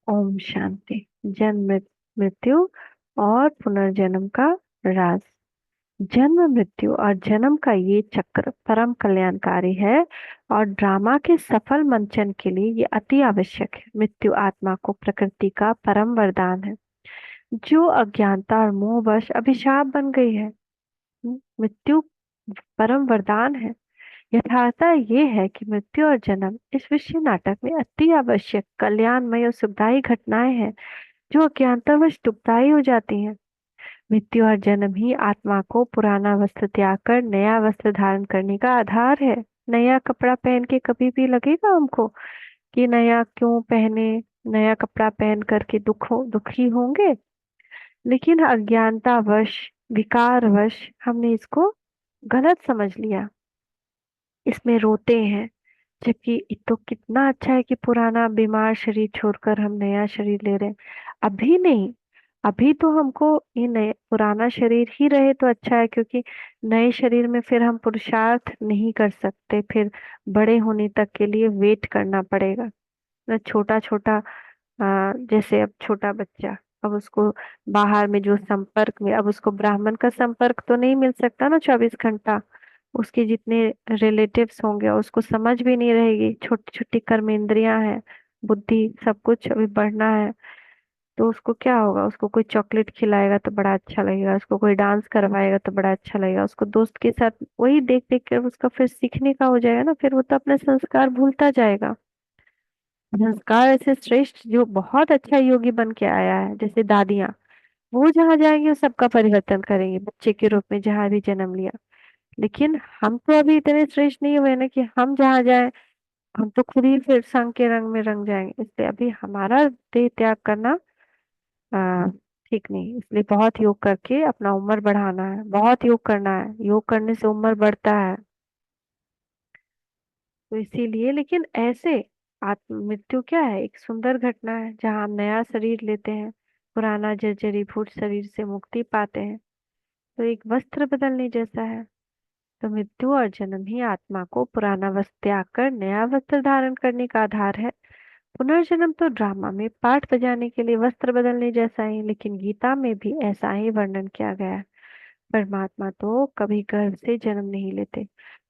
ओम शांति। जन्म मृत्यु और पुनर्जन्म का राज। जन्म मृत्यु और जन्म का ये चक्र परम कल्याणकारी है और ड्रामा के सफल मंचन के लिए ये अति आवश्यक है। मृत्यु आत्मा को प्रकृति का परम वरदान है जो अज्ञानता और मोहवश अभिशाप बन गई है। मृत्यु परम वरदान है। यथार्थता ये है कि मृत्यु और जन्म इस विश्व नाटक में अति आवश्यक कल्याणमय और सुखदायी घटनाएं हैं जो अज्ञानतावश दुखदाई हो जाती हैं। मृत्यु और जन्म ही आत्मा को पुराना वस्त्र त्याग कर नया वस्त्र धारण करने का आधार है। नया कपड़ा पहन के कभी भी लगेगा हमको कि नया क्यों पहने, नया कपड़ा पहन करके दुखी होंगे। लेकिन अज्ञानतावश, विकारवश हमने इसको गलत समझ लिया, इसमें रोते हैं। जबकि ये तो कितना अच्छा है कि पुराना बीमार शरीर छोड़कर हम नया शरीर ले रहे हैं। अभी नहीं, अभी तो हमको ये नए पुराना शरीर ही रहे तो अच्छा है, क्योंकि नए शरीर में फिर हम पुरुषार्थ नहीं कर सकते, फिर बड़े होने तक के लिए वेट करना पड़ेगा ना। छोटा छोटा जैसे अब छोटा बच्चा, अब उसको बाहर में जो संपर्क में, अब उसको ब्राह्मण का संपर्क तो नहीं मिल सकता ना 24 घंटा। उसके जितने रिलेटिव्स होंगे उसको समझ भी नहीं रहेगी, छोटी छोटी कर्मेंद्रियां हैं, बुद्धि सब कुछ अभी बढ़ना है। तो उसको क्या होगा, उसको कोई चॉकलेट खिलाएगा तो बड़ा अच्छा लगेगा, उसको कोई डांस करवाएगा तो बड़ा अच्छा लगेगा, उसको दोस्त के साथ वही देख देख कर उसका फिर सीखने का हो जाएगा ना, फिर वो तो अपने संस्कार भूलता जाएगा। संस्कार ऐसे श्रेष्ठ जो बहुत अच्छा योगी बन के आया है, जैसे दादियाँ, वो जहाँ जाएंगे वो सबका परिवर्तन करेंगे बच्चे के रूप में जहाँ भी जन्म लिया। लेकिन हम तो अभी इतने श्रेष्ठ नहीं हुए ना कि हम जहाँ जाए हम तो खुद ही फिर संग के रंग में रंग जाएंगे। इसलिए अभी हमारा देह त्याग करना आ, ठीक नहीं। इसलिए बहुत योग करके अपना उम्र बढ़ाना है, बहुत योग करना है, योग करने से उम्र बढ़ता है। तो इसीलिए, लेकिन ऐसे आत्म मृत्यु क्या है, एक सुंदर घटना है जहाँ हम नया शरीर लेते हैं, पुराना जर्जरीभूत शरीर से मुक्ति पाते हैं। तो एक वस्त्र बदलने जैसा है। तो मृत्यु और जन्म ही आत्मा को पुराना वस्त्र त्याग कर नया वस्त्र धारण करने का आधार है। पुनर्जन्म तो ड्रामा में पार्ट बजाने के लिए वस्त्र बदलने जैसा ही, लेकिन गीता में भी ऐसा ही वर्णन किया गया है। परमात्मा तो कभी गर्भ से जन्म नहीं लेते,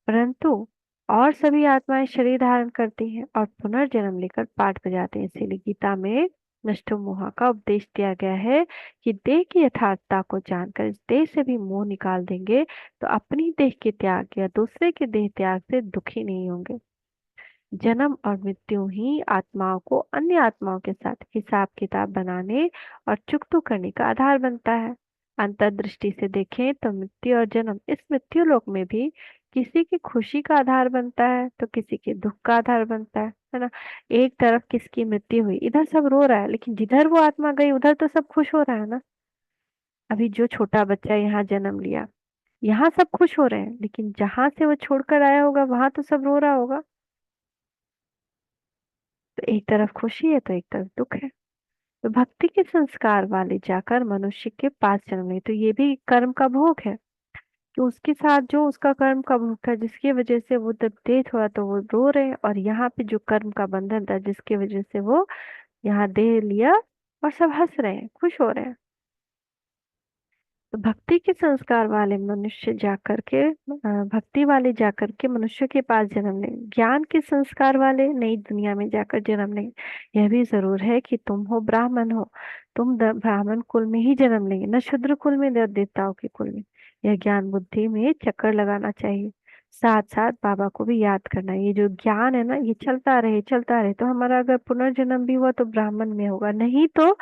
परंतु और सभी आत्माएं शरीर धारण करती हैं और पुनर्जन्म लेकर पाठ बजाते हैं। इसीलिए गीता में नष्टो मोह का उपदेश दिया गया है कि देह की यथार्थता को जानकर इस देह से भी मोह निकाल देंगे तो अपनी देह के त्याग या दूसरे के देह त्याग से दुखी नहीं होंगे। जन्म और मृत्यु ही आत्माओं को अन्य आत्माओं के साथ हिसाब किताब बनाने और चुकतो करने का आधार बनता है। अंतर्दृष्टि से देखें तो मृत्यु और जन्म इस मृत्यु लोक में भी किसी की खुशी का आधार बनता है तो किसी के दुख का आधार बनता है ना। एक तरफ किसकी मृत्यु हुई, इधर सब रो रहा है, लेकिन जिधर वो आत्मा गई उधर तो सब खुश हो रहा है ना। अभी जो छोटा बच्चा यहाँ जन्म लिया, यहाँ सब खुश हो रहे हैं, लेकिन जहां से वो छोड़कर आया होगा वहां तो सब रो रहा होगा। तो एक तरफ खुशी है तो एक तरफ दुख है। तो भक्ति के संस्कार वाले जाकर मनुष्य के पास जन्म ले, तो ये भी कर्म का भोग है कि उसके साथ जो उसका कर्म का भोग था जिसकी वजह से वो जब डेथ हुआ तो वो रो रहे हैं, और यहाँ पे जो कर्म का बंधन था जिसकी वजह से वो यहाँ देह लिया, और सब हंस रहे हैं, खुश हो रहे हैं। तो भक्ति के संस्कार वाले मनुष्य जाकर के भक्ति वाले जाकर के मनुष्य के पास जन्म लें, ज्ञान के संस्कार वाले नई दुनिया में जाकर जन्म लें। यह भी जरूर है कि तुम हो ब्राह्मण हो, तुम ब्राह्मण कुल में ही जन्म लेंगे, न शूद्र कुल में न देवताओं के कुल में। यह ज्ञान बुद्धि में चक्कर लगाना चाहिए। साथ साथ बाबा को भी याद करना, ये जो ज्ञान है ना ये चलता रहे चलता रहे, तो हमारा अगर पुनर्जन्म भी हुआ तो ब्राह्मण में होगा, नहीं तो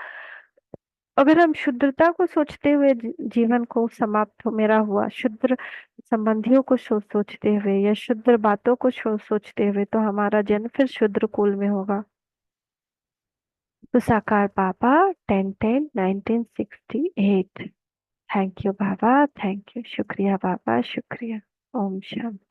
अगर हम शुद्धता को सोचते हुए जीवन को समाप्त हो मेरा हुआ, शुद्र संबंधियों को सोचते हुए या शुद्र बातों को सोचते हुए, तो हमारा जन्म फिर शुद्र कुल में होगा। तो साकार बाबा 10-10-1968। Thank you Baba, thank you, शुक्रिया बाबा, शुक्रिया। ओम शांति।